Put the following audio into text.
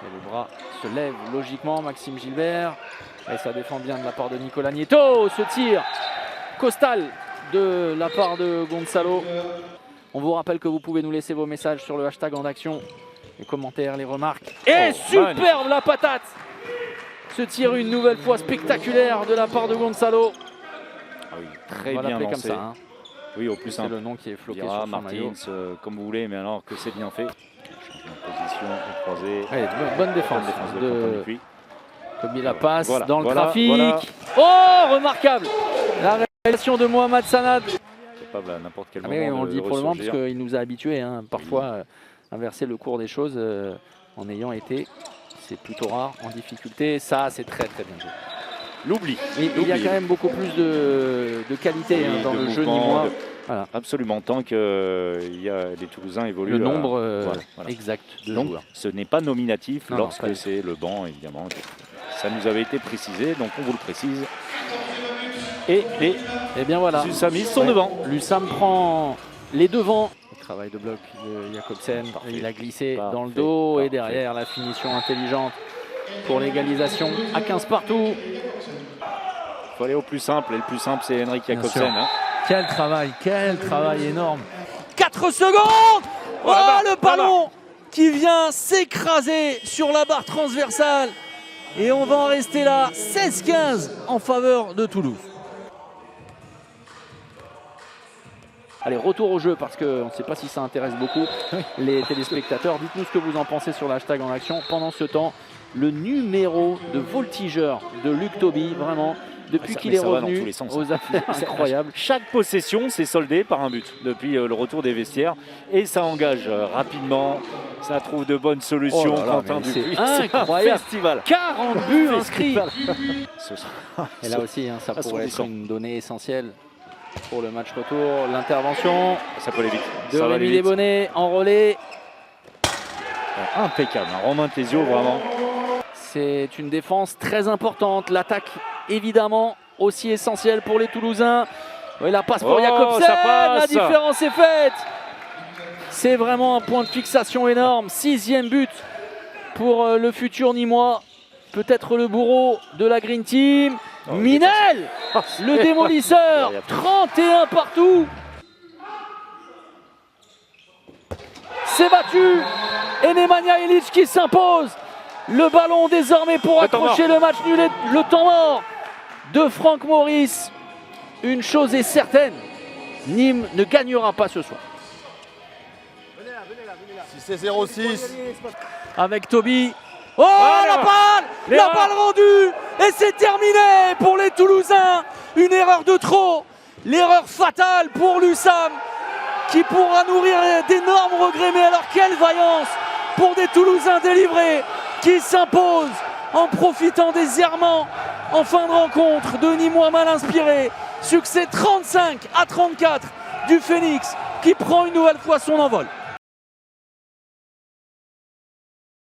Et le bras se lève logiquement, Maxime Gilbert. Et ça défend bien de la part de Nicolas Nieto. Ce tir costal de la part de Gonzalo. On vous rappelle que vous pouvez nous laisser vos messages sur le hashtag en action. Les commentaires, les remarques. Et superbe la patate! Ce tir une nouvelle fois spectaculaire de la part de Gonzalo. Ah oui, très bien lancé. Comme ça, hein. Oui, au plus c'est le nom qui est floqué sur son maillot. Comme vous voulez, mais alors que c'est bien fait. Changement de position, croisé. Ouais, bonne défense de Toby la passe voilà, dans le trafic. Voilà. Oh, remarquable! La réalisation de Mohamed Sanad. Capable à n'importe quel moment. Mais on le dit pour le moment ressurgir. parce qu'il nous a habitués, hein, parfois inverser le cours des choses en ayant été, c'est plutôt rare, en difficulté. Ça, c'est très très bien joué. L'oubli. Il y a quand même beaucoup plus de qualité dans le jeu nîmois. Voilà. Absolument, tant que les Toulousains évoluent. Le nombre voilà. exact de donc, joueurs. Ce n'est pas nominatif Non, lorsque c'est le banc, évidemment. Ça nous avait été précisé, donc on vous le précise. Et bien voilà. L'USAMistes sont devant. L'USAM prend les devants. Le travail de bloc de Jakobsen. Il a glissé dans le dos et derrière la finition intelligente pour l'égalisation à 15 partout. Il faut aller au plus simple, et le plus simple c'est Henrik Jakobsen. Hein. Quel travail énorme. 4 secondes. Oh, le ballon qui vient s'écraser sur la barre transversale. Et on va en rester là, 16-15 en faveur de Toulouse. Allez, retour au jeu parce qu'on ne sait pas si ça intéresse beaucoup les téléspectateurs. Dites-nous ce que vous en pensez sur le hashtag en action. Pendant ce temps, le numéro de voltigeur de Luc Toby, vraiment, depuis qu'il est revenu aux affaires incroyables. Chaque possession s'est soldée par un but depuis le retour des vestiaires. Et ça engage rapidement, ça trouve de bonnes solutions. C'est incroyable. Festival. 40 buts inscrits. Et là Ça aussi, ça pourrait être une donnée essentielle pour le match retour. L'intervention de Rémi Desbonnets en relais. Impeccable, hein. Romain Thésio vraiment. C'est une défense très importante. L'attaque évidemment aussi essentielle pour les Toulousains. Oui, la passe pour Jakobsen, la différence est faite. C'est vraiment un point de fixation énorme. 6e but pour le futur Nîmois. Peut-être le bourreau de la Green Team. Minel, le démolisseur, 31 partout. C'est battu. Et Nemanja Ilic qui s'impose. Le ballon désormais pour accrocher le match nul, le temps mort de Franck Maurice. Une chose est certaine, Nîmes ne gagnera pas ce soir. Si c'est 0-6. Avec Toby. Oh, la balle rendue. Et c'est terminé pour les Toulousains. Une erreur de trop. L'erreur fatale pour l'USAM qui pourra nourrir d'énormes regrets. Mais alors quelle vaillance pour des Toulousains délivrés qui s'imposent en profitant des errements en fin de rencontre de Nîmois mal inspirés. Succès 35-34 du Phoenix qui prend une nouvelle fois son envol.